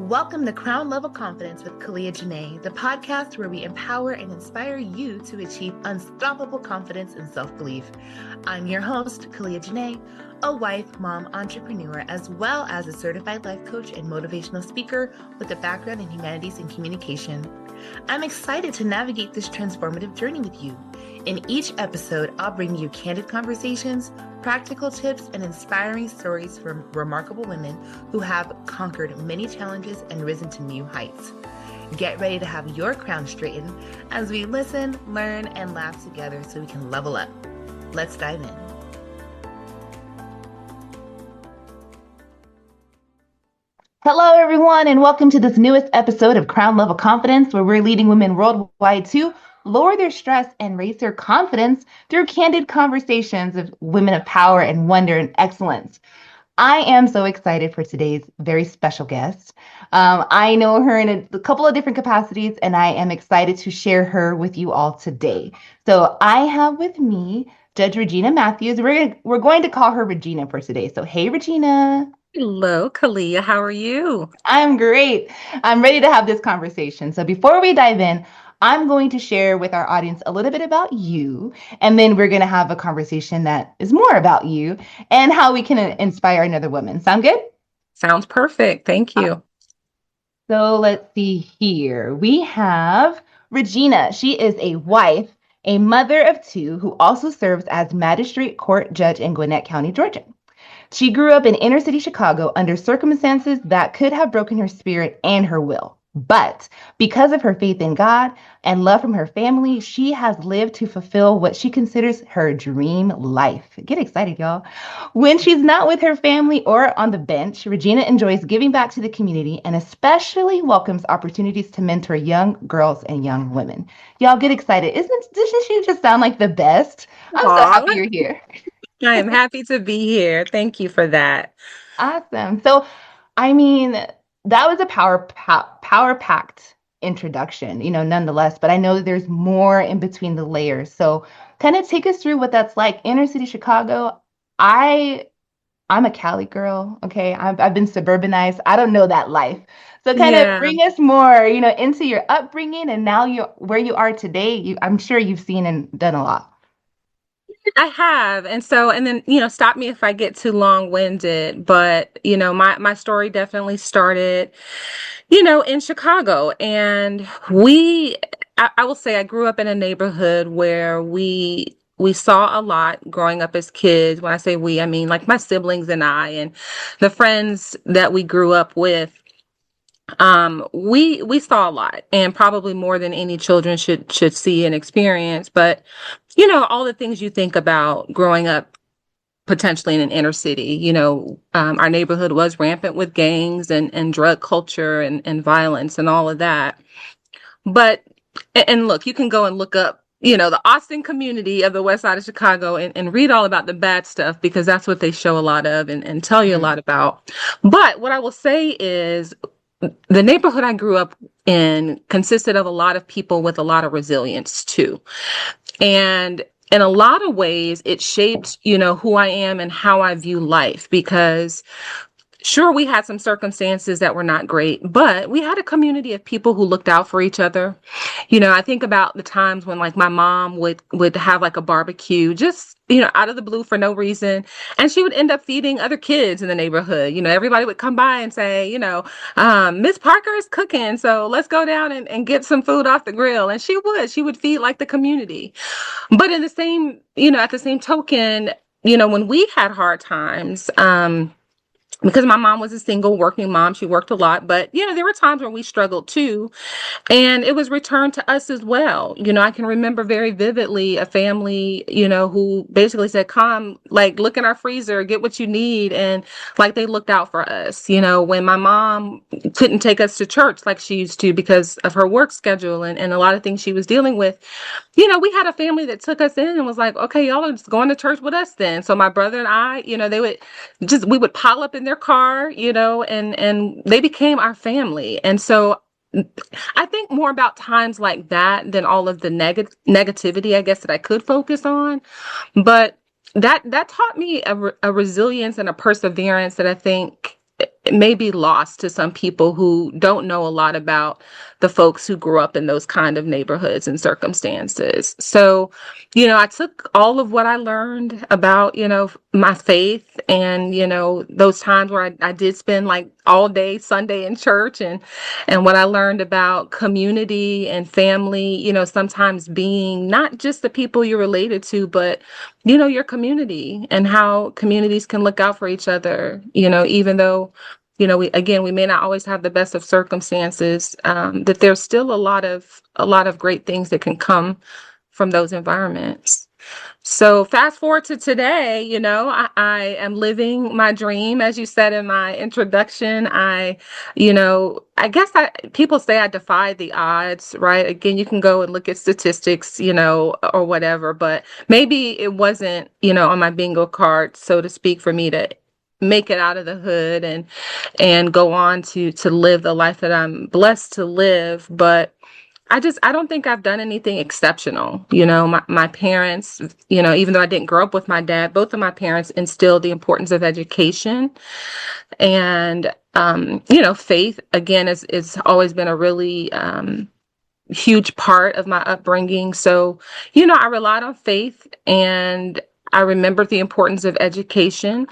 Welcome to Crown Level Confidence with Caliah, the podcast where we empower and inspire you to achieve unstoppable confidence and self-belief. I'm your host, Caliah, a wife, mom, entrepreneur, as well as a certified life coach and motivational speaker with a background in humanities and communication. I'm excited to navigate this transformative journey with you. In each episode, I'll bring you candid conversations, practical tips, and inspiring stories from remarkable women who have conquered many challenges and risen to new heights. Get ready to have your crown straightened as we listen, learn, and laugh together so we can level up. Let's dive in. Hello, everyone, and welcome to this newest episode of Crown Level Confidence, where we're leading women worldwide to lower their stress and raise their confidence through candid conversations of women of power and wonder and excellence. I am so excited for today's very special guest. I know her in a couple of different capacities, and I am excited to share her with you all today. So I have with me Judge Regina Matthews. We're going to call her Regina for today. So hey, Regina. Hello, Caliah. How are you? I'm great. I'm ready to have this conversation. So before we dive in, I'm going to share with our audience a little bit about you, and then we're going to have a conversation that is more about you and how we can inspire another woman. Sound good? Sounds perfect. Thank you. So let's see here. We have Regina. She is a wife, a mother of two, who also serves as Magistrate Court Judge in Gwinnett County, Georgia. She grew up in inner city Chicago under circumstances that could have broken her spirit and her will. But because of her faith in God and love from her family, she has lived to fulfill what she considers her dream life. Get excited, y'all. When she's not with her family or on the bench, Regina enjoys giving back to the community and especially welcomes opportunities to mentor young girls and young women. Y'all get excited. Doesn't she just sound like the best? I'm so happy you're here. I am happy to be here. Thank you for that. Awesome. So, that was a power-packed introduction, nonetheless, but I know that there's more in between the layers. So kind of take us through what that's like. Inner city Chicago. I'm a Cali girl. Okay. I've been suburbanized. I don't know that life. So kind of bring us more, into your upbringing and now where you are today. I'm sure you've seen and done a lot. I have. And then, stop me if I get too long-winded, but, my story definitely started, in Chicago. And I will say I grew up in a neighborhood where we saw a lot growing up as kids. When I say we, I mean like my siblings and I and the friends that we grew up with. We saw a lot, and probably more than any children should see and experience. But all the things you think about growing up potentially in an inner city. Our neighborhood was rampant with gangs and drug culture and violence and all of that. But and look, you can go and look up the Austin community of the west side of Chicago and read all about the bad stuff, because that's what they show a lot of and tell you a lot about. But what I will say is, the neighborhood I grew up in consisted of a lot of people with a lot of resilience too. And in a lot of ways, it shaped, who I am and how I view life, because sure, we had some circumstances that were not great, but we had a community of people who looked out for each other. I think about the times when like my mom would have like a barbecue just, out of the blue for no reason. And she would end up feeding other kids in the neighborhood. Everybody would come by and say, Miss Parker is cooking, so let's go down and get some food off the grill. And she would feed like the community. But in the same, at the same token, when we had hard times, because my mom was a single working mom, she worked a lot, but there were times where we struggled too, and it was returned to us as well. I can remember very vividly a family, who basically said, "Come, like, look in our freezer, get what you need," and like they looked out for us. When my mom couldn't take us to church like she used to because of her work schedule and a lot of things she was dealing with, we had a family that took us in and was like, "Okay, y'all are just going to church with us then." So my brother and I, we would pile up in their car, and they became our family. And so I think more about times like that than all of the negativity, I guess, that I could focus on. But that taught me a resilience and a perseverance that I think it may be lost to some people who don't know a lot about the folks who grew up in those kind of neighborhoods and circumstances. So, I took all of what I learned about, my faith and, those times where I did spend like all day Sunday in church, and what I learned about community and family, sometimes being not just the people you're related to, but, your community and how communities can look out for each other, even though, we may not always have the best of circumstances, that there's still a lot of great things that can come from those environments. So fast forward to today, I am living my dream, as you said in my introduction. I guess people say I defy the odds, right? Again, you can go and look at statistics, or whatever, but maybe it wasn't, on my bingo card, so to speak, for me to make it out of the hood and go on to live the life that I'm blessed to live. But I don't think I've done anything exceptional. My parents, even though I didn't grow up with my dad, both of my parents instilled the importance of education. And, faith, again, is always been a really huge part of my upbringing. So, I relied on faith, and I remembered the importance of education.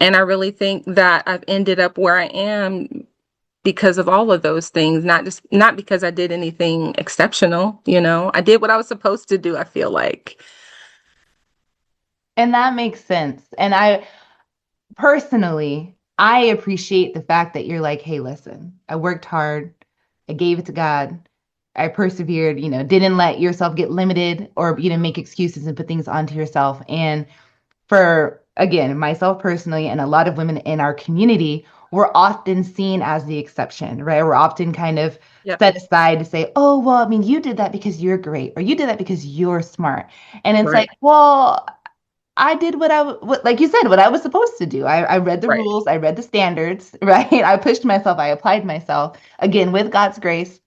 And I really think that I've ended up where I am because of all of those things, not because I did anything exceptional. I did what I was supposed to do, I feel like. And that makes sense. And I personally, I appreciate the fact that you're like, hey, listen, I worked hard. I gave it to God. I persevered, didn't let yourself get limited or, make excuses and put things onto yourself. And for, again, myself personally, and a lot of women in our community, we're often seen as the exception, right? We're often kind of Yep. set aside to say, oh, well, I mean, you did that because you're great, or you did that because you're smart. And it's Right. like, well, I did like you said, what I was supposed to do. I read the Right. rules, I read the standards, right? I pushed myself, I applied myself, again, with God's grace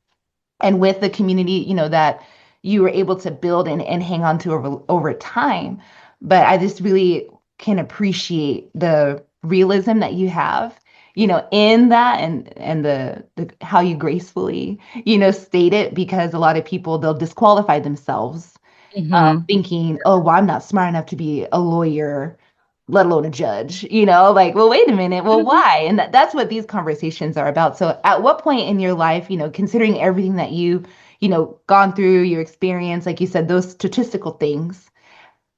and with the community, that you were able to build and hang on to over time. But I just really can appreciate the realism that you have, in that, and the how you gracefully, state it, because a lot of people, they'll disqualify themselves, Mm-hmm. thinking, oh, well, I'm not smart enough to be a lawyer, let alone a judge, like, well, wait a minute, well, why? And that's what these conversations are about. So at what point in your life, considering everything that gone through, your experience, like you said, those statistical things,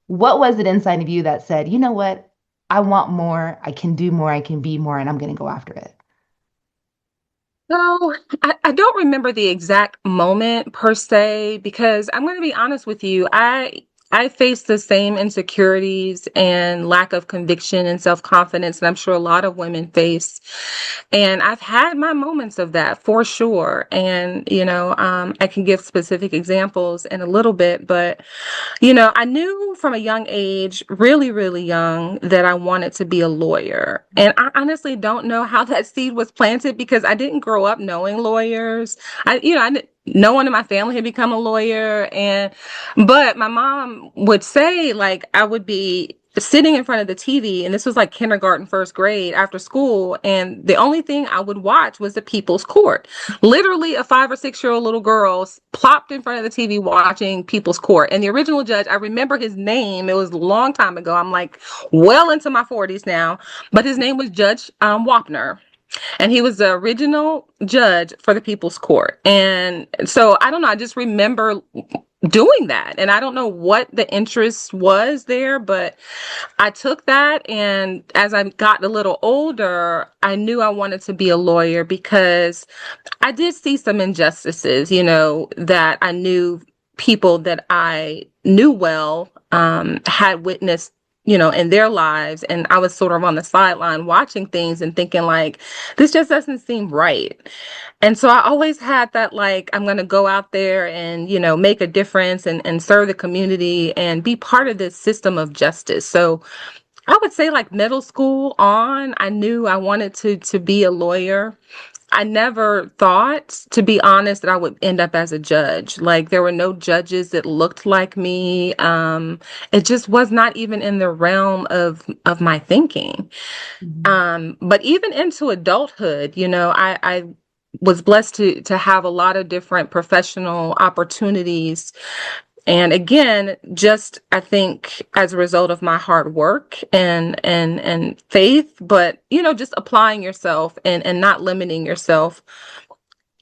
what was it inside of you that said, you know what? I want more, I can do more, I can be more, and I'm going to go after it? So I don't remember the exact moment per se, because I'm going to be honest with you. I faced the same insecurities and lack of conviction and self-confidence that I'm sure a lot of women face. And I've had my moments of that for sure. And, I can give specific examples in a little bit, but I knew from a young age, really, really young, that I wanted to be a lawyer. And I honestly don't know how that seed was planted, because I didn't grow up knowing lawyers. No one in my family had become a lawyer. But my mom would say, like, I would be sitting in front of the TV, and this was like kindergarten, first grade, after school, and the only thing I would watch was the People's Court. Literally, a 5 or 6 year old little girl plopped in front of the TV watching People's Court. And the original judge, I remember his name. It was a long time ago. I'm like well into my 40s now, but his name was Judge Wapner. And he was the original judge for the People's Court. And so I don't know, I just remember doing that. And I don't know what the interest was there, but I took that. And as I got a little older, I knew I wanted to be a lawyer, because I did see some injustices, that I knew people that I knew well had witnessed, in their lives. And I was sort of on the sideline watching things and thinking, like, this just doesn't seem right. And so I always had that, like, I'm going to go out there and, make a difference and serve the community and be part of this system of justice. So I would say, like, middle school on, I knew I wanted to be a lawyer. I never thought, to be honest, that I would end up as a judge. Like there were no judges that looked like me. It just was not even in the realm of my thinking. Mhm. But even into adulthood, I was blessed to have a lot of different professional opportunities. And again, just I think as a result of my hard work and faith, but just applying yourself and not limiting yourself.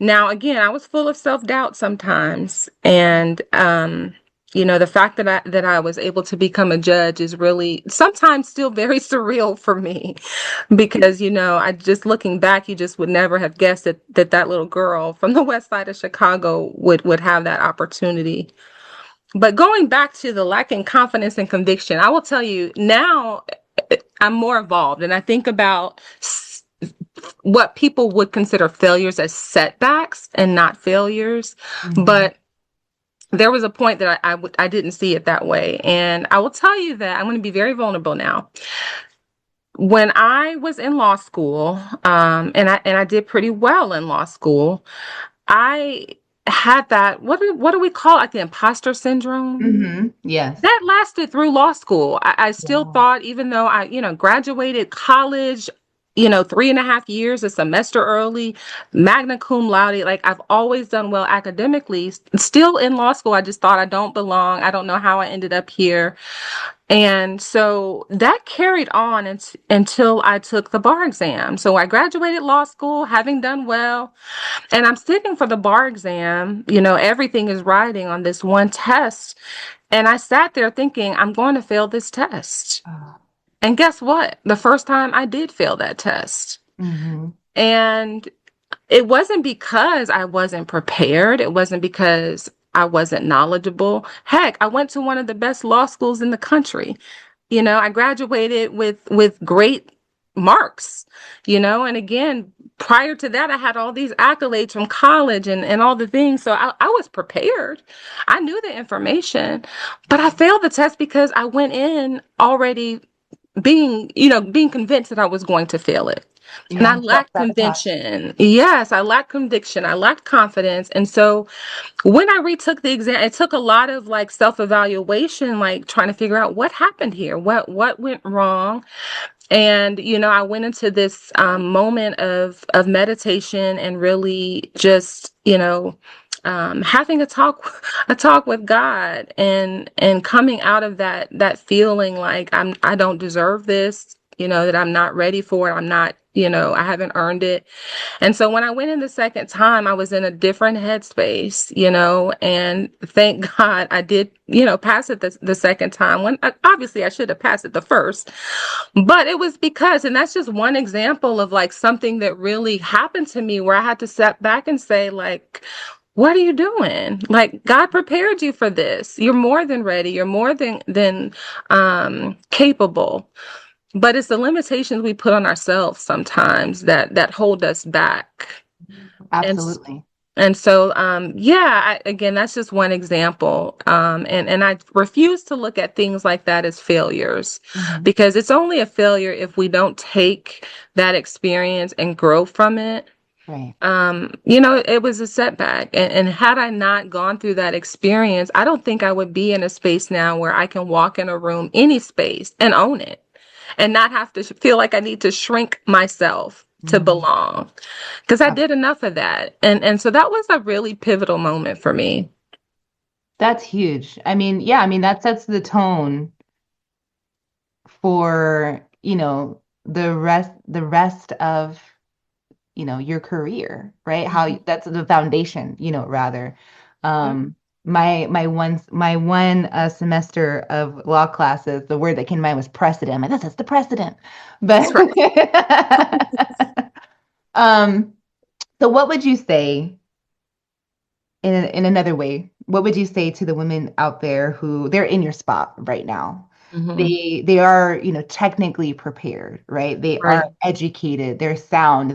Now, again, I was full of self-doubt sometimes. And the fact that I was able to become a judge is really sometimes still very surreal for me because, I just looking back, you just would never have guessed that little girl from the west side of Chicago would have that opportunity. But going back to the lacking confidence and conviction, I will tell you now I'm more involved and I think about what people would consider failures as setbacks and not failures. Mhm. But there was a point that I didn't see it that way. And I will tell you that I'm going to be very vulnerable now. When I was in law school, and I did pretty well in law school, I had that, what do we call it? Like the imposter syndrome? Yes. That lasted through law school. I still Wow. thought, even though I, graduated college, 3.5 years, a semester early, magna cum laude, like I've always done well academically. Still in law school, I just thought I don't belong. I don't know how I ended up here. And so that carried on until I took the bar exam. So I graduated law school, having done well, and I'm sitting for the bar exam. Everything is riding on this one test. And I sat there thinking, I'm going to fail this test. And guess what? The first time I did fail that test. Mm-hmm. And it wasn't because I wasn't prepared. It wasn't because I wasn't knowledgeable. Heck, I went to one of the best law schools in the country. I graduated with great marks, and again, prior to that, I had all these accolades from college and all the things. So I was prepared. I knew the information, but I failed the test because I went in already being convinced that I was going to fail it. And I Yeah. lacked Self-sabotage. conviction. Yes, I lacked conviction. I lacked confidence. And so when I retook the exam, it took a lot of like self-evaluation, like trying to figure out what happened here, what went wrong. And I went into this moment of meditation and really just having a talk with God and coming out of that feeling like I don't deserve this, that I'm not ready for it. I'm not, I haven't earned it. And so when I went in the second time, I was in a different headspace, and thank God I did, pass it the second time. When obviously I should have passed it the first, but it was because, and that's just one example of like something that really happened to me where I had to step back and say, like, what are you doing? Like, God prepared you for this. You're more than ready. You're more than capable. But it's the limitations we put on ourselves sometimes that hold us back. And Absolutely. and so yeah, again, that's just one example. And I refuse to look at things like that as failures Mhm. because it's only a failure if we don't take that experience and grow from it. Right. It was a setback. And had I not gone through that experience, I don't think I would be in a space now where I can walk in a room, any space, and own it and not have to feel like I need to shrink myself to Mhm. belong because I did enough of that. And so that was a really pivotal moment for me. That's huge. I mean, yeah, I mean, that sets the tone for, the rest of, your career, right? How Mhm. that's the foundation, rather. My one semester of law classes, the word that came to mind was precedent. I'm like, that's the precedent. But That's right. um, so what would you say in another way? What would you say to the women out there who they're in your spot right now? Hmm. They are, technically prepared, right? They are Right. educated, they're sound,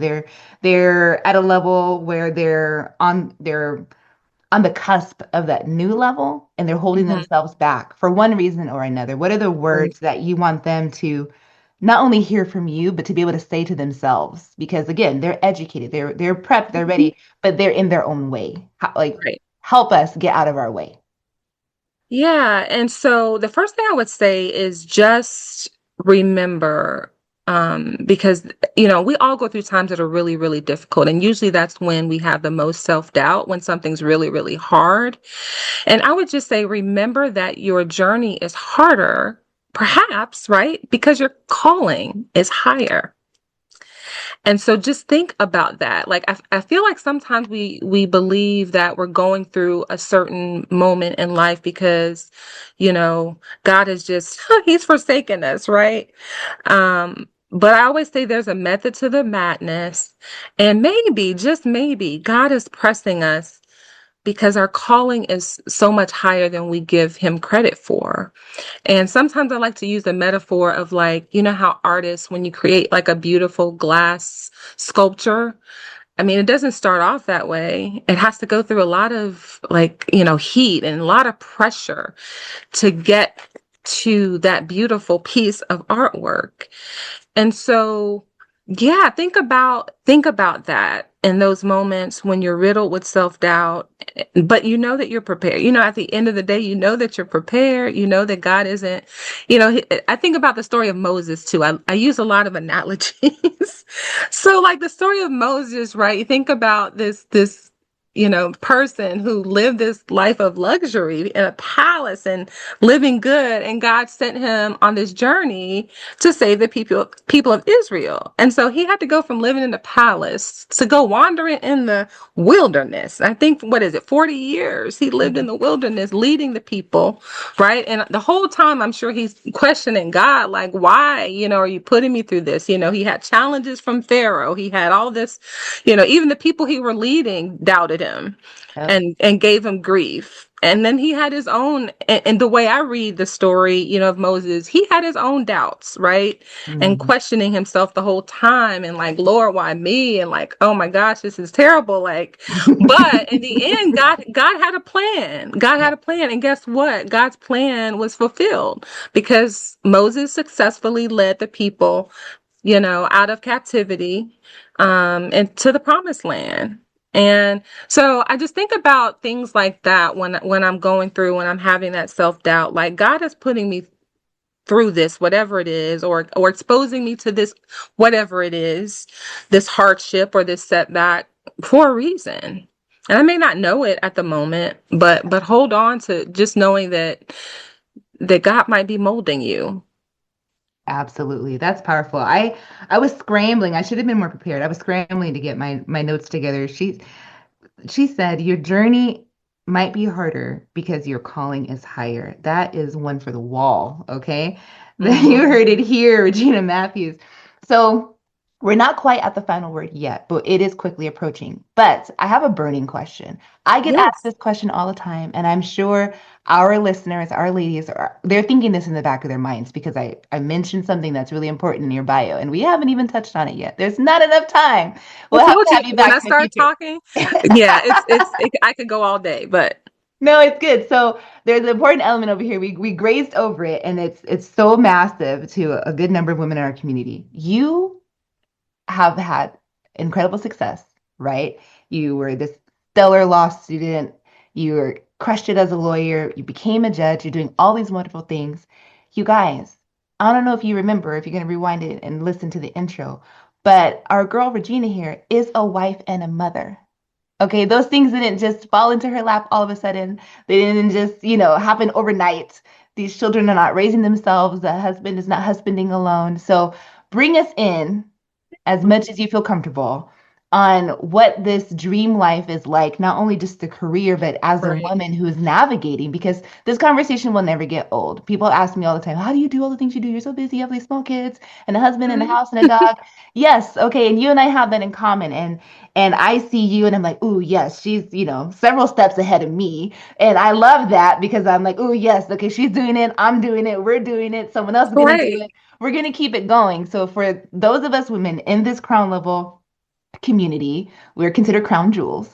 they're at a level where they're on the cusp of that new level and they're holding Hmm. themselves back for one reason or another. What are the Right. words that you want them to not only hear from you, but to be able to say to themselves, because again, they're educated, they're prepped, they're Mhm. ready, but they're in their own way. Like, Right. help us get out of our way. Yeah. And so the first thing I would say is just remember, because, we all go through times that are really, really difficult. And usually that's when we have the most self-doubt, when something's really, really hard. And I would just say, remember that your journey is harder, perhaps, right? Because your calling is higher. And so just think about that. Like I feel like sometimes we believe that we're going through a certain moment in life because, God is just he's forsaken us, right? But I always say there's a method to the madness. And maybe, just maybe, God is pressing us because our calling is so much higher than we give him credit for. And sometimes I like to use the metaphor of, like, how artists, when you create like a beautiful glass sculpture, I mean, it doesn't start off that way. It has to go through a lot of, like, heat and a lot of pressure to get to that beautiful piece of artwork. And so, yeah, think about that in those moments when you're riddled with self-doubt, but you know that you're prepared. At the end of the day, you know that you're prepared. You know that God isn't, I think about the story of Moses too. I use a lot of analogies. So like the story of Moses, right? You think about this person who lived this life of luxury in a palace and living good, and God sent him on this journey to save the people of Israel. And so he had to go from living in the palace to go wandering in the wilderness. I think, what is it, 40 years he lived in Mhm. the wilderness leading the people, right? And the whole time I'm sure he's questioning God, like, why, are you putting me through this? He had challenges from Pharaoh. He had all this, even the people he were leading doubted him Yep. and gave him grief. And then he had his own, and the way I read the story, of Moses, he had his own doubts, right? And Mhm. questioning himself the whole time, and like, Lord, why me? And like, oh my gosh, this is terrible. Like, but in the end, God had a plan. God Yeah. had a plan. And guess what? God's plan was fulfilled because Moses successfully led the people, out of captivity, and to the promised land. And so I just think about things like that when I'm going through, when I'm having that self-doubt, like God is putting me through this, whatever it is, or exposing me to this, whatever it is, this hardship or this setback, for a reason. And I may not know it at the moment, but hold on to just knowing that God might be molding you. Absolutely. That's powerful. I was scrambling. I should have been more prepared. I was scrambling to get my notes together. She said your journey might be harder because your calling is higher. That is one for the wall, okay? You Mhm. heard it here, Regina Matthews. So we're not quite at the final word yet, but it is quickly approaching. But I have a burning question. I get asked Yes. this question all the time, and I'm sure our listeners, our ladies, they're thinking this in the back of their minds because I mentioned something that's really important in your bio, and we haven't even touched on it yet. There's not enough time. I We'll have told to you have you when back I in the start future. talking, yeah, I could go all day, but No, it's good. So there's an important element over here. We grazed over it, and it's so massive to a good number of women in our community. You have had incredible success, right? You were this stellar law student. You were crushed it as a lawyer. You became a judge. You're doing all these wonderful things. You guys, I don't know if you remember, if you're going to rewind it and listen to the intro, but our girl Regina here is a wife and a mother. Okay, those things didn't just fall into her lap all of a sudden. They didn't just, happen overnight. These children are not raising themselves. The husband is not husbanding alone. So bring us in as much as you feel comfortable on what this dream life is like, not only just the career, but as a right. woman who is navigating, because this conversation will never get old. People ask me all the time, how do you do all the things you do? You're so busy, you have these small kids and a husband and a Mhm. house and a dog. Yes, okay, and you and I have that in common. And I see you and I'm like, ooh, yes, she's, several steps ahead of me. And I love that because I'm like, ooh, yes, okay, she's doing it, I'm doing it, we're doing it, someone else is gonna do Right. it. We're going to keep it going. So for those of us women in this crown level community, we're considered crown jewels.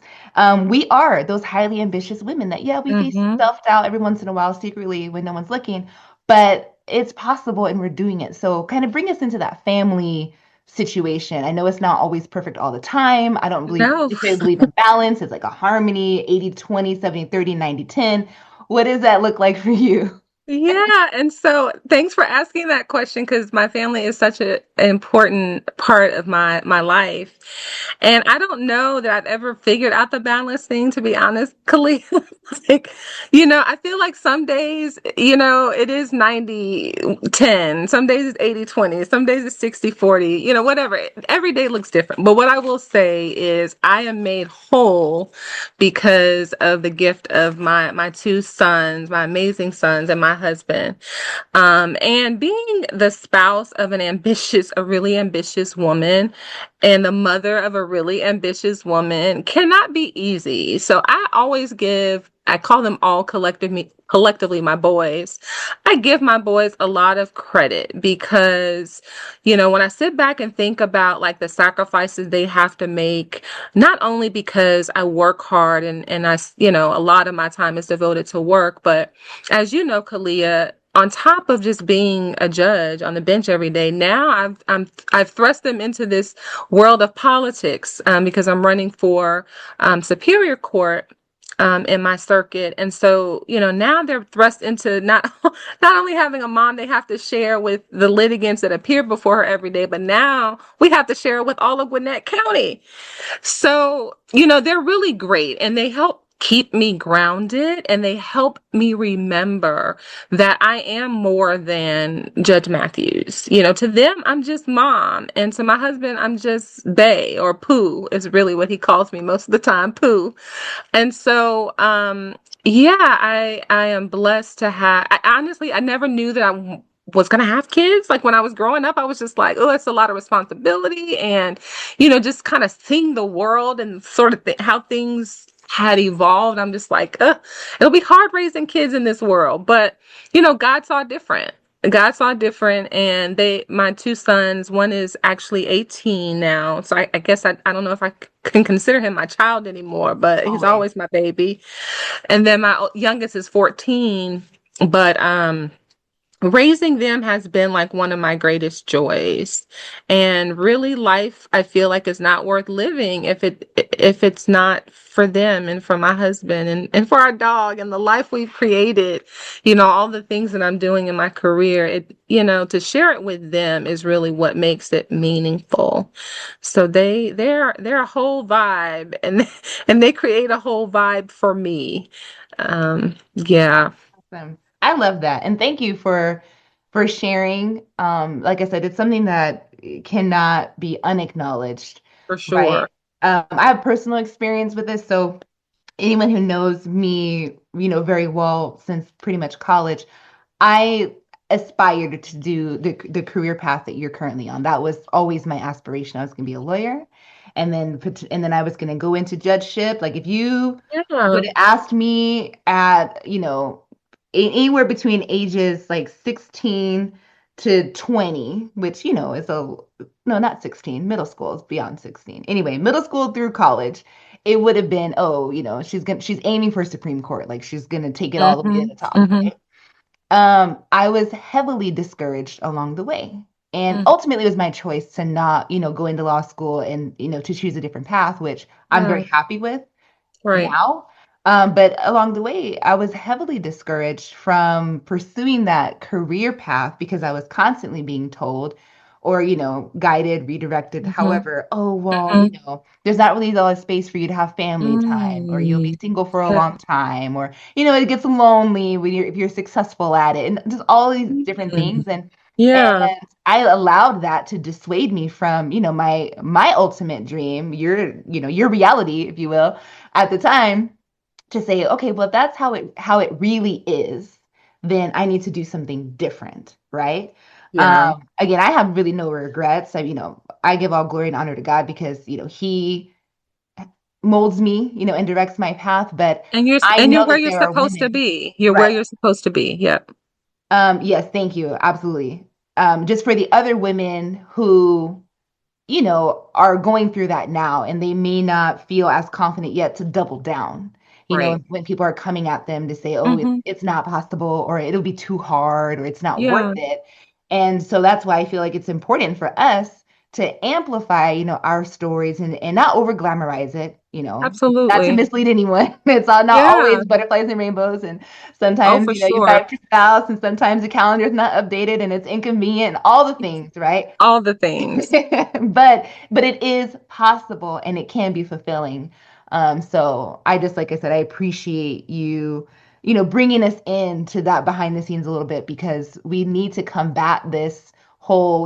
We are those highly ambitious women that, yeah, we face Hmm. self-doubt every once in a while secretly when no one's looking. But it's possible and we're doing it. So kind of bring us into that family situation. I know it's not always perfect all the time. I don't believe No. necessarily believe in balance. It's like a harmony, 80-20, 70-30, 90-10. What does that look like for you? Yeah, and so thanks for asking that question because my family is such an important part of my life. And I don't know that I've ever figured out the balance thing, to be honest, Khalil. Like, I feel like some days, it is 90-10. Some days it's 80-20. Some days it's 60-40. Whatever. Every day looks different. But what I will say is I am made whole because of the gift of my two sons, my amazing sons, and my husband. And being the spouse of a really ambitious woman, and the mother of a really ambitious woman cannot be easy. So I call them all collectively my boys. I give my boys a lot of credit because, when I sit back and think about like the sacrifices they have to make, not only because I work hard and a lot of my time is devoted to work, but as you know, Caliah, on top of just being a judge on the bench every day, now I've thrust them into this world of politics because I'm running for Superior Court in my circuit, and so now they're thrust into not only having a mom they have to share with the litigants that appear before her every day, but now we have to share it with all of Gwinnett County. So, they're really great and they help keep me grounded and they help me remember that I am more than Judge Matthews. To them, I'm just mom. And to my husband, I'm just Bay or Pooh is really what he calls me most of the time, Pooh. And so, yeah, I am blessed to have, honestly, I never knew that was going to have kids. Like when I was growing up, I was just like, oh, it's a lot of responsibility and, just kind of seeing the world and sort of how things had evolved. I'm just like, it'll be hard raising kids in this world. But, God saw different. God saw different, and my two sons, one is actually 18 now. So I guess I don't know if I can consider him my child anymore, but he's Always. always my baby. And then my youngest is 14, but raising them has been like one of my greatest joys. And really life I feel like is not worth living if it's not for them and for my husband and for our dog and the life we've created, all the things that I'm doing in my career. To share it with them is really what makes it meaningful. So they're a whole vibe, and and they create a whole vibe for me. Yeah, Awesome. I love that. And thank you for sharing. Like I said, it's something that cannot be unacknowledged, for right? sure. I have personal experience with this, so anyone who knows me, very well since pretty much college, I aspired to do the career path that you're currently on. That was always my aspiration. I was going to be a lawyer, and then I was going to go into judgeship. Like if you Yeah. would have asked me at, anywhere between ages like 16 to 20, which, is no, not 16, middle school is beyond 16. Anyway, middle school through college, it would have been, oh, she's aiming for Supreme Court. Like she's going to take it all the way to Mhm, the top, mhm, right? I was heavily discouraged along the way. And mm, ultimately, it was my choice to not, go into law school and, to choose a different path, which I'm very yeah, happy with right. now. But along the way, I was heavily discouraged from pursuing that career path because I was constantly being told or, guided, redirected, Mhm, however, oh, well, mhm, there's not really a lot of space for you to have family time, or you'll be mm, single for a yeah, long time, or, it gets lonely when if you're successful at it, and just all these different mm, things. And yeah, I allowed that to dissuade me from, my ultimate dream, your reality, if you will, at the time, to say, okay, well, if that's how it really is, then I need to do something different, right? yeah. Again, I have really no regrets. I give all glory and honor to God because, He molds me, and directs my path. But I And you're know where that you're there are supposed to women, be. You're where right? you're supposed to be. Yep. Yes, thank you. Absolutely. Just for the other women who, are going through that now and they may not feel as confident yet to double down. Right. when people are coming at them to say, oh, Hmm. it's not possible, or it'll be too hard, or it's not worth Yeah. it. And so that's why I feel like it's important for us to amplify, our stories and not over glamorize it, not to Absolutely. mislead anyone. It's all not Yeah. always butterflies and rainbows. And Oh, sometimes, for you sure. fight with your spouse, and sometimes the calendar is not updated and it's inconvenient and all the things, right? All the things. But it is possible and it can be fulfilling. So I just, like I said, I appreciate you, bringing us into that behind the scenes a little bit, because we need to combat this whole,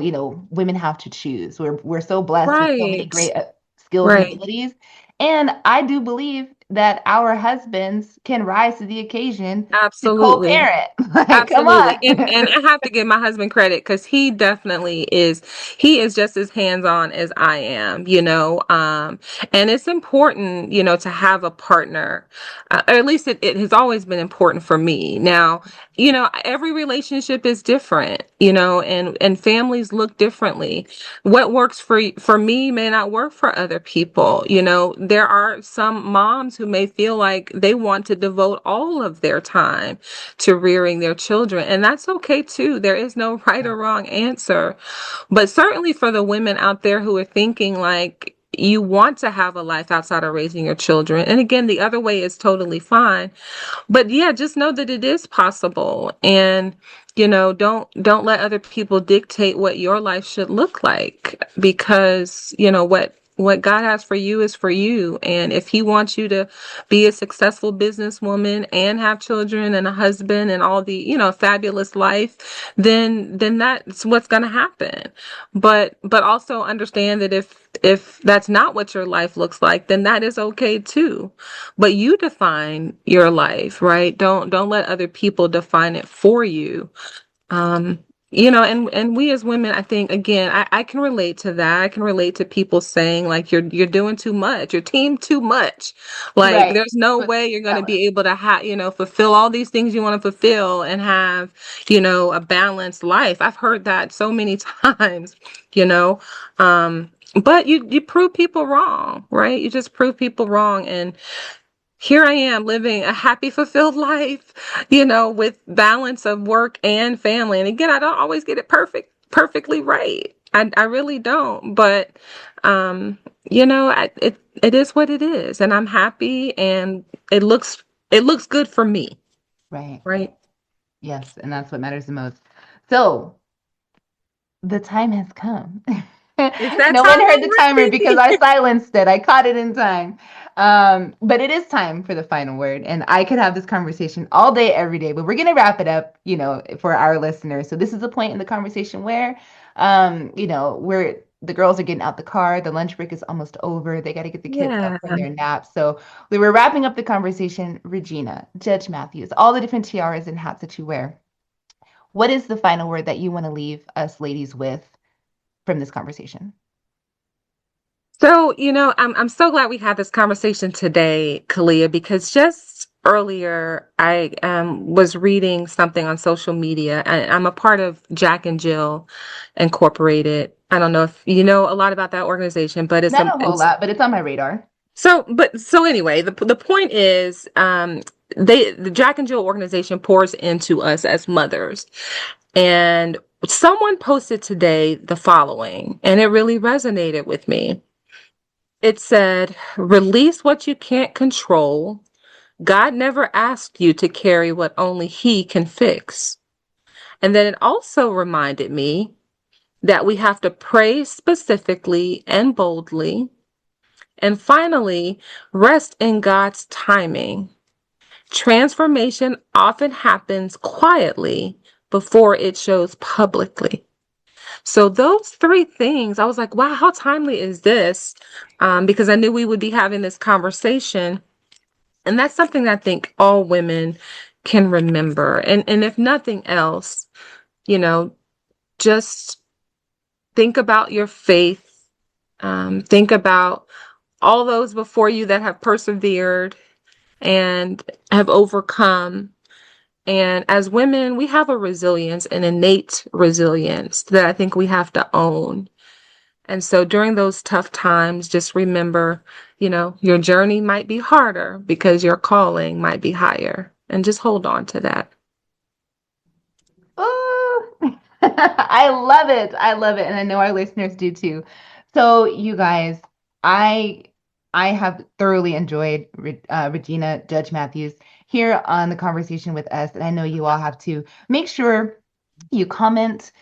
women have to choose. We're so blessed with so many Right. great skills and Right. abilities, and I do believe that our husbands can rise to the occasion to Absolutely. co-parent. Like, come Absolutely. on. And I have to give my husband credit because he is just as hands-on as I am, and it's important, to have a partner. Or at least it has always been important for me. Now, every relationship is different, and families look differently. What works for me may not work for other people. There are some moms who may feel like they want to devote all of their time to rearing their children. And that's okay too. There is no right or wrong answer. But certainly for the women out there who are thinking like, you want to have a life outside of raising your children. And again, the other way is totally fine. But yeah, just know that it is possible. And don't let other people dictate what your life should look like, because what God has for you is for you. And if he wants you to be a successful businesswoman and have children and a husband and all the, fabulous life, then that's what's going to happen. But also understand that if that's not what your life looks like, then that is okay too. But you define your life, right? Don't let other people define it for you. Um, and we as women, I think, again, I can relate to that. I can relate to people saying like, you're doing too much, you're team too much. Like Right. there's no But way you're going to balance. be able to fulfill all these things you want to fulfill and have, a balanced life. I've heard that so many times, you know. But you prove people wrong, right? You just prove people wrong. And here I am living a happy, fulfilled life, with balance of work and family. And again, I don't always get it perfectly right. I really don't. But, it is what it is. And I'm happy and it looks good for me. Right. Right. Yes, and that's what matters the most. So the time has come. It's that No one time heard when the timer we're because I speaking. silenced it. I caught it in time. But it is time for the final word. And I could have this conversation all day, every day, but we're going to wrap it up, for our listeners. So this is a point in the conversation where, where the girls are getting out the car. The lunch break is almost over. They got to get the kids up Yeah. from their naps. So we were wrapping up the conversation. Regina, Judge Matthews, all the different tiaras and hats that you wear. What is the final word that you want to leave us ladies with from this conversation? So, I'm so glad we had this conversation today, Caliah, because just earlier I was reading something on social media, and I'm a part of Jack and Jill Incorporated. I don't know if you know a lot about that organization, but Not a whole lot, but it's on my radar. so anyway, the point is, the Jack and Jill organization pours into us as mothers, and someone posted today the following, and it really resonated with me. It said, release what you can't control. God never asked you to carry what only He can fix. And then it also reminded me that we have to pray specifically and boldly. And finally, rest in God's timing. Transformation often happens quietly before it shows publicly. So those three things, I was like, wow, how timely is this? Because I knew we would be having this conversation. And that's something that I think all women can remember. And if nothing else, you know, just think about your faith. Think about all those before you that have persevered and have overcome. And as women, we have a resilience, an innate resilience that I think we have to own. And so during those tough times, just remember, your journey might be harder because your calling might be higher. And just hold on to that. Oh, I love it. I love it. And I know our listeners do too. So you guys, I I have thoroughly enjoyed Regina Judge Matthews here on the conversation with us. And I know you all have to make sure you comment,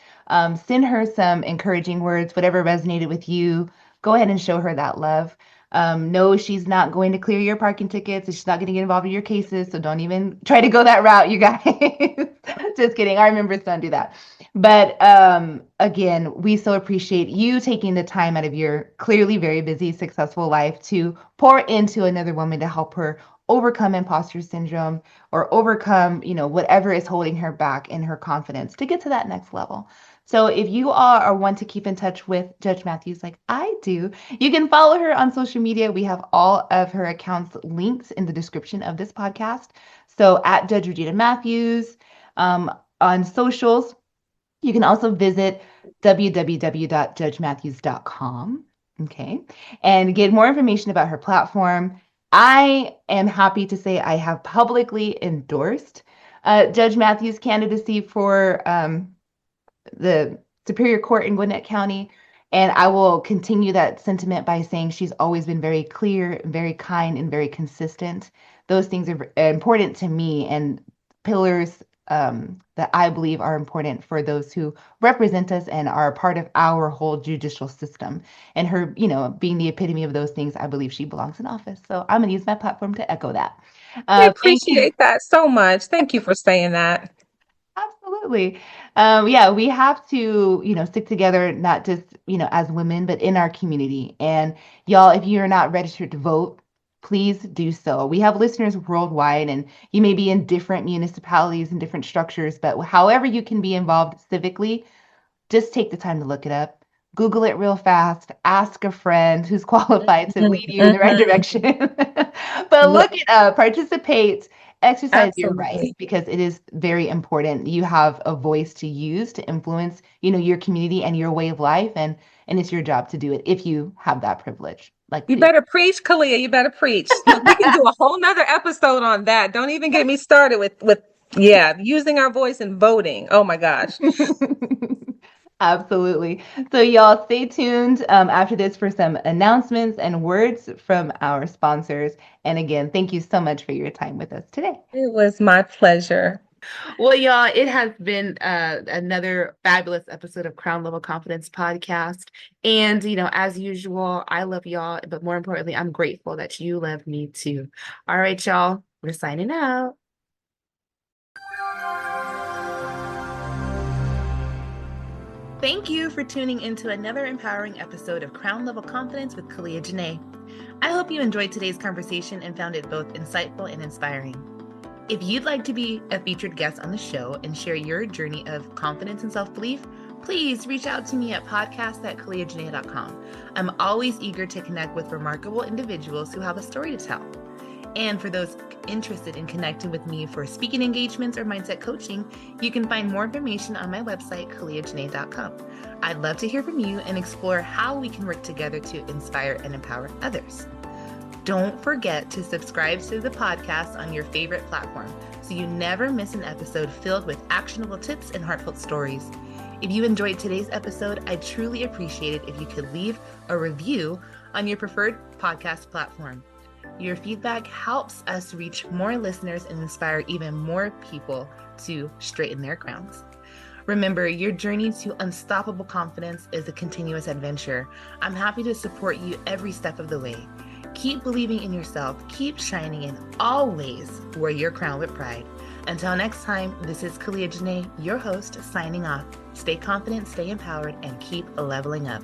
send her some encouraging words, whatever resonated with you. Go ahead and show her that love. No, she's not going to clear your parking tickets. She's not going to get involved in your cases. So don't even try to go that route, you guys. Just kidding. Our members don't do that. But again, we so appreciate you taking the time out of your clearly very busy, successful life to pour into another woman to help her overcome imposter syndrome or overcome, whatever is holding her back in her confidence to get to that next level. So if you all are want to keep in touch with Judge Matthews like I do, you can follow her on social media. We have all of her accounts linked in the description of this podcast. So at Judge Regina Matthews on socials. You can also visit www.judgematthews.com. Okay. And get more information about her platform. I am happy to say I have publicly endorsed Judge Matthews' candidacy for the Superior Court in Gwinnett County. And I will continue that sentiment by saying she's always been very clear, very kind, and very consistent. Those things are important to me and pillars that I believe are important for those who represent us and are a part of our whole judicial system. And her, being the epitome of those things, I believe she belongs in office. So I'm going to use my platform to echo that. I appreciate that so much. Thank you for saying that. Absolutely. Yeah, we have to, stick together, not just, as women, but in our community. And y'all, if you're not registered to vote, please do so. We have listeners worldwide, and you may be in different municipalities and different structures, but however you can be involved civically, just take the time to look it up. Google it real fast. Ask a friend who's qualified to lead you in the right direction. But look it up, participate, exercise your rights because it is very important. You have a voice to use to influence, your community and your way of life, and it's your job to do it if you have that privilege. Like you better preach, Caliah. You better preach. Look, we can do a whole nother episode on that. Don't even get me started with using our voice and voting. Oh my gosh. Absolutely. So y'all stay tuned after this for some announcements and words from our sponsors. And again, thank you so much for your time with us today. It was my pleasure. Well, y'all, it has been another fabulous episode of Crown Level Confidence Podcast. And, as usual, I love y'all. But more importantly, I'm grateful that you love me too. All right, y'all, we're signing out. Thank you for tuning into another empowering episode of Crown Level Confidence with Caliah Janae. I hope you enjoyed today's conversation and found it both insightful and inspiring. If you'd like to be a featured guest on the show and share your journey of confidence and self-belief, please reach out to me at podcast@caliahjanae.com. I'm always eager to connect with remarkable individuals who have a story to tell. And for those interested in connecting with me for speaking engagements or mindset coaching, you can find more information on my website, caliahjanae.com. I'd love to hear from you and explore how we can work together to inspire and empower others. Don't forget to subscribe to the podcast on your favorite platform so you never miss an episode filled with actionable tips and heartfelt stories. If you enjoyed today's episode, I'd truly appreciate it if you could leave a review on your preferred podcast platform. Your feedback helps us reach more listeners and inspire even more people to straighten their crowns. Remember, your journey to unstoppable confidence is a continuous adventure. I'm happy to support you every step of the way. Keep believing in yourself, keep shining, and always wear your crown with pride. Until next time, this is Caliah Janae, your host, signing off. Stay confident, stay empowered, and keep leveling up.